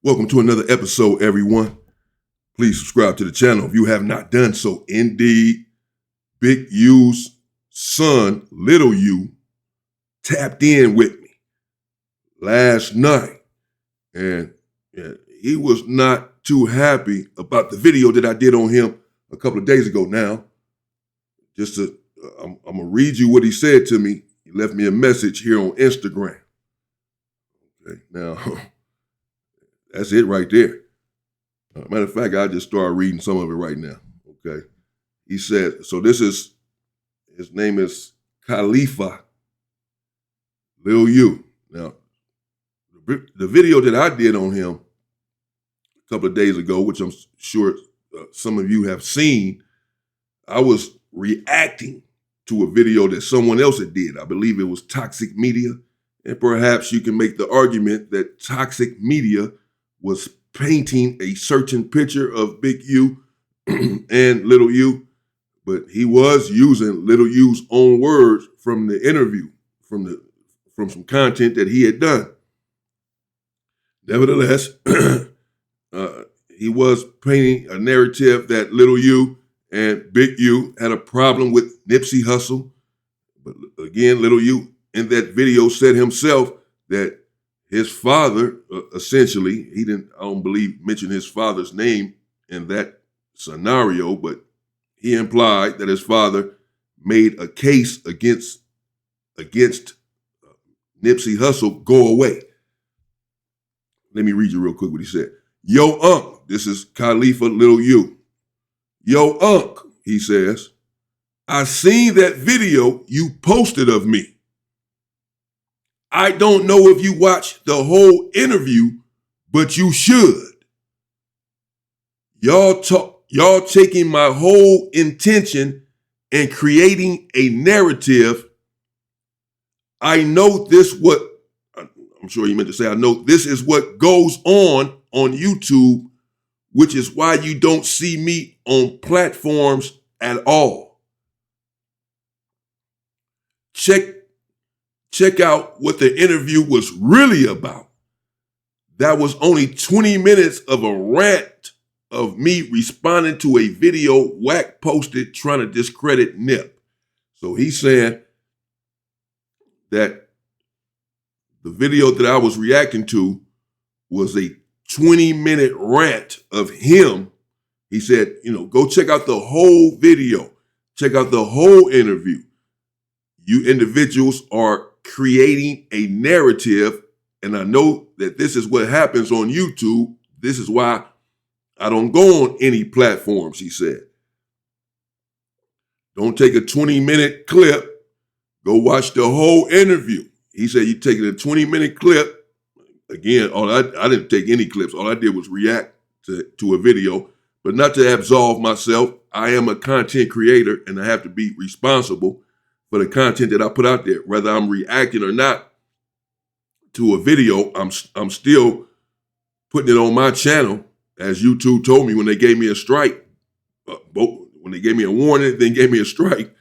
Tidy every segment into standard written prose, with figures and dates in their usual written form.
Welcome to another episode, everyone. Please subscribe to the channel if you have not done so. Indeed, Big U's son, Little U, tapped in with me last night, and he was not too happy about the video that I did on him a couple of days ago now. I'm going to read you what he said to me. He left me a message here on Instagram. Okay, now, that's it right there. Matter of fact, I just started reading some of it right now. Okay. He said, so his name is Khalifa Lil U. Now, the video that I did on him a couple of days ago, which I'm sure some of you have seen, I was reacting to a video that someone else had did. I believe it was Toxic Media. And perhaps you can make the argument that Toxic Media was painting a certain picture of Big U and Little U, but he was using Little U's own words from the interview, from some content that he had done. Nevertheless, he was painting a narrative that Little U and Big U had a problem with Nipsey Hussle. But again, Little U in that video said himself that his father, essentially, I don't believe, mention his father's name in that scenario, but he implied that his father made a case against Nipsey Hussle go away. Let me read you real quick what he said. Yo, Unc, this is Khalifa Lil U. Yo, Unc, he says, I seen that video you posted of me. I don't know if you watched the whole interview, but you should. Y'all taking my whole intention and creating a narrative. I know I'm sure you meant to say, I know this is what goes on YouTube, which is why you don't see me on platforms at all. Check out what the interview was really about. That was only 20 minutes of a rant of me responding to a video Wack posted trying to discredit Nip. So he's saying that the video that I was reacting to was a 20-minute rant of him. He said, go check out the whole video. Check out the whole interview. You individuals are creating a narrative, and I know that this is what happens on YouTube. This is why I don't go on any platforms, he said. Don't take a 20-minute clip. Go watch the whole interview. He said you taking a 20-minute clip. Again, I didn't take any clips. All I did was react to a video, but not to absolve myself. I am a content creator, and I have to be responsible for the content that I put out there. Whether I'm reacting or not to a video, I'm still putting it on my channel, as YouTube told me when they gave me a strike. When they gave me a warning, then gave me a strike.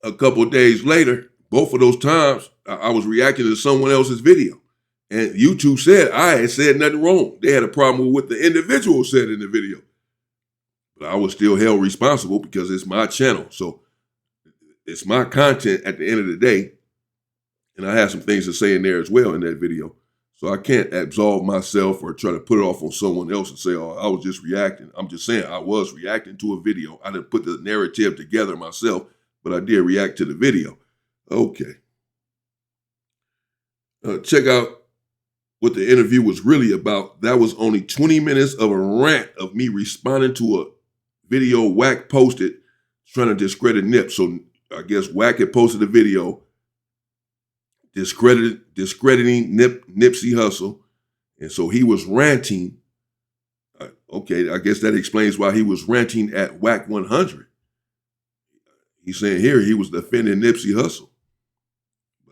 A couple of days later, both of those times, I was reacting to someone else's video. And YouTube said I had said nothing wrong. They had a problem with what the individual said in the video. But I was still held responsible because it's my channel. So it's my content at the end of the day. And I have some things to say in there as well in that video. So I can't absolve myself or try to put it off on someone else and say, oh, I was just reacting. I'm just saying I was reacting to a video. I didn't put the narrative together myself, but I did react to the video. Okay. Check out what the interview was really about. That was only 20 minutes of a rant of me responding to a video Wack posted trying to discredit Nip. So I guess Wack had posted a video discrediting Nipsey Hussle. And so he was ranting. Okay, I guess that explains why he was ranting at Wack 100. He's saying here he was defending Nipsey Hussle.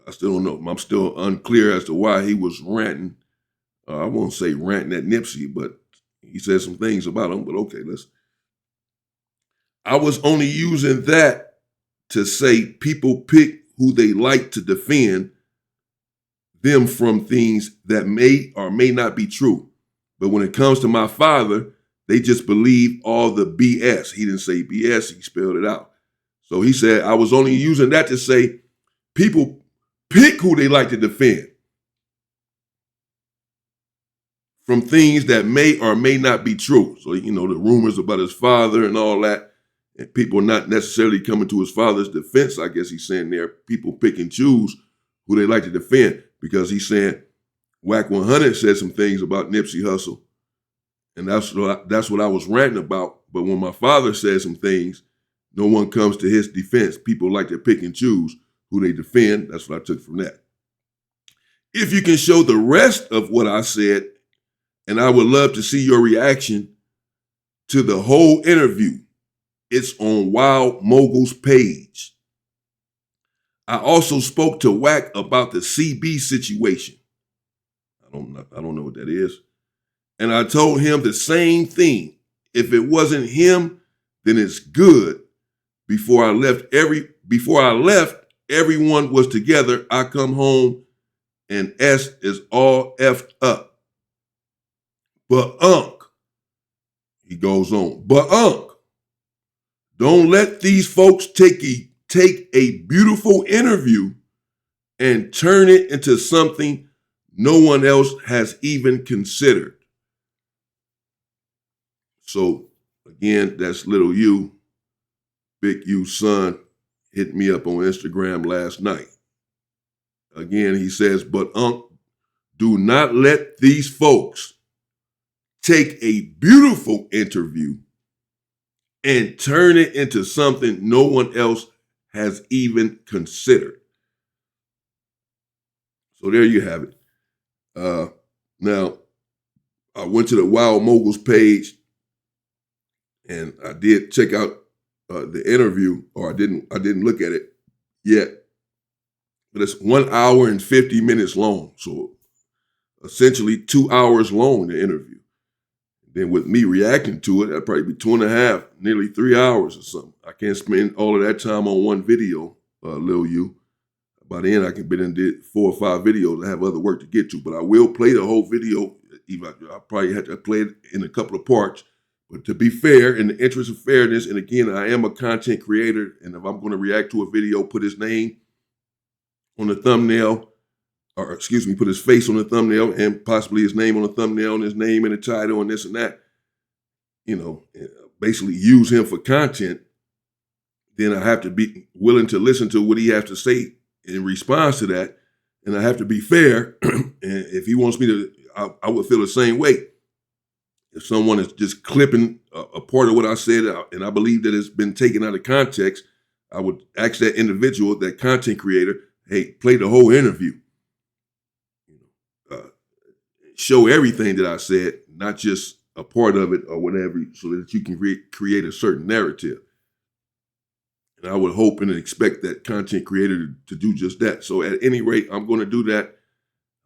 I still don't know. I'm still unclear as to why he was ranting. I won't say ranting at Nipsey, but he said some things about him. But okay, I was only using that to say people pick who they like to defend. them from things that may or may not be true. But when it comes to my father, they just believe all the BS. He didn't say BS, he spelled it out. So he said, I was only using that to say people pick who they like to defend from things that may or may not be true. So, the rumors about his father and all that, and people not necessarily coming to his father's defense, I guess he's saying there, people pick and choose who they like to defend, because he's saying Whack 100 said some things about Nipsey Hussle, and that's what I was ranting about. But when my father said some things, no one comes to his defense. People like to pick and choose who they defend. That's what I took from that. If you can show the rest of what I said, and I would love to see your reaction to the whole interview, it's on Wild Mogul's page. I also spoke to Wack about the CB situation. I don't know what that is. And I told him the same thing. If it wasn't him, then it's good. Before I left, everyone was together. I come home and S is all effed up. But he goes on, but don't let these folks take a beautiful interview and turn it into something no one else has even considered. So again, that's little U, big U's son, hit me up on Instagram last night. Again, he says, but do not let these folks take a beautiful interview and turn it into something no one else has even considered. So there you have it. Now, I went to the Wild Moguls page and I did check out the interview, or I didn't look at it yet. But it's 1 hour and 50 minutes long. So essentially 2 hours long, the interview. Then with me reacting to it, that'd probably be 2.5, nearly 3 hours or something. I can't spend all of that time on one video, Lil U. By the end, I can be in did 4 or 5 videos. I have other work to get to, but I will play the whole video. I probably had to play it in a couple of parts. But to be fair, in the interest of fairness, and again, I am a content creator, and if I'm going to react to a video, put his name on the thumbnail, or put his face on the thumbnail and possibly his name on the thumbnail and his name in the title and this and that, basically use him for content, then I have to be willing to listen to what he has to say in response to that. And I have to be fair. And if he wants me to, I would feel the same way. If someone is just clipping a part of what I said, and I believe that it's been taken out of context, I would ask that individual, that content creator, hey, play the whole interview. Show everything that I said, not just a part of it or whatever, so that you can create a certain narrative. And I would hope and expect that content creator to do just that. So at any rate, I'm going to do that.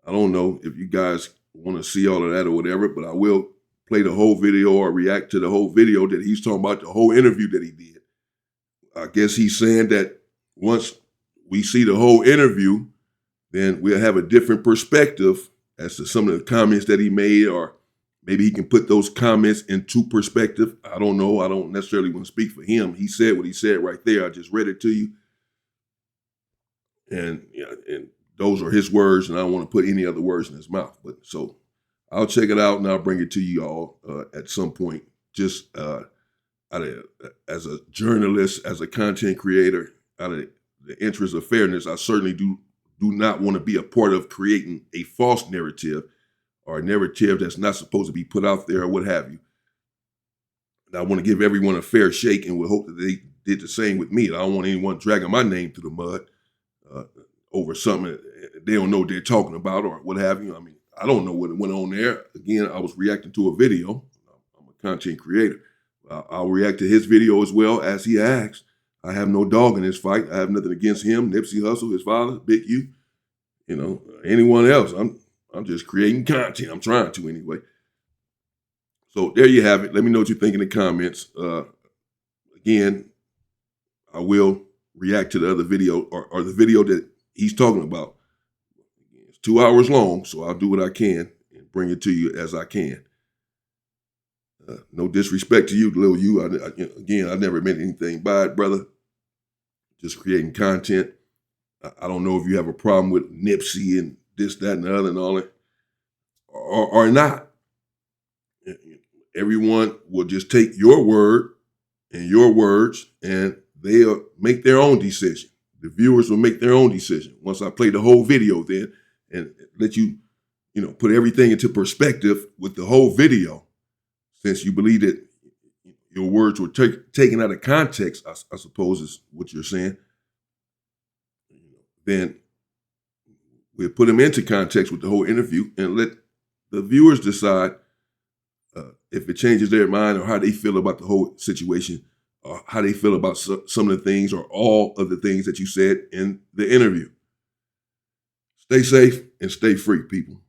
I don't know if you guys want to see all of that or whatever, but I will play the whole video or react to the whole video that he's talking about, the whole interview that he did. I guess he's saying that once we see the whole interview, then we'll have a different perspective as to some of the comments that he made, or maybe he can put those comments into perspective. I don't know. I don't necessarily want to speak for him. He said what he said right there. I just read it to you. And those are his words, and I don't want to put any other words in his mouth. But so I'll check it out and I'll bring it to you all at some point. Just as a journalist, as a content creator, out of the interest of fairness, I certainly do not want to be a part of creating a false narrative or a narrative that's not supposed to be put out there or what have you. And I want to give everyone a fair shake, and we hope that they did the same with me. I don't want anyone dragging my name through the mud over something they don't know what they're talking about or what have you. I mean, I don't know what went on there. Again, I was reacting to a video. I'm a content creator. I'll react to his video as well as he asked. I have no dog in this fight. I have nothing against him, Nipsey Hussle, his father, Big U, anyone else. I'm just creating content. I'm trying to anyway. So there you have it. Let me know what you think in the comments. Again, I will react to the other video or the video that he's talking about. It's 2 hours long, so I'll do what I can and bring it to you as I can. No disrespect to you, little you. Again, I never meant anything by it, brother. Just creating content. I don't know if you have a problem with Nipsey and this, that, and the other and all that, or not. Everyone will just take your word and your words, and they'll make their own decision. The viewers will make their own decision. Once I play the whole video then and let you, put everything into perspective with the whole video, since you believe that your words were taken out of context, I suppose is what you're saying, then we'll put them into context with the whole interview and let the viewers decide if it changes their mind or how they feel about the whole situation, or how they feel about some of the things or all of the things that you said in the interview. Stay safe and stay free, people.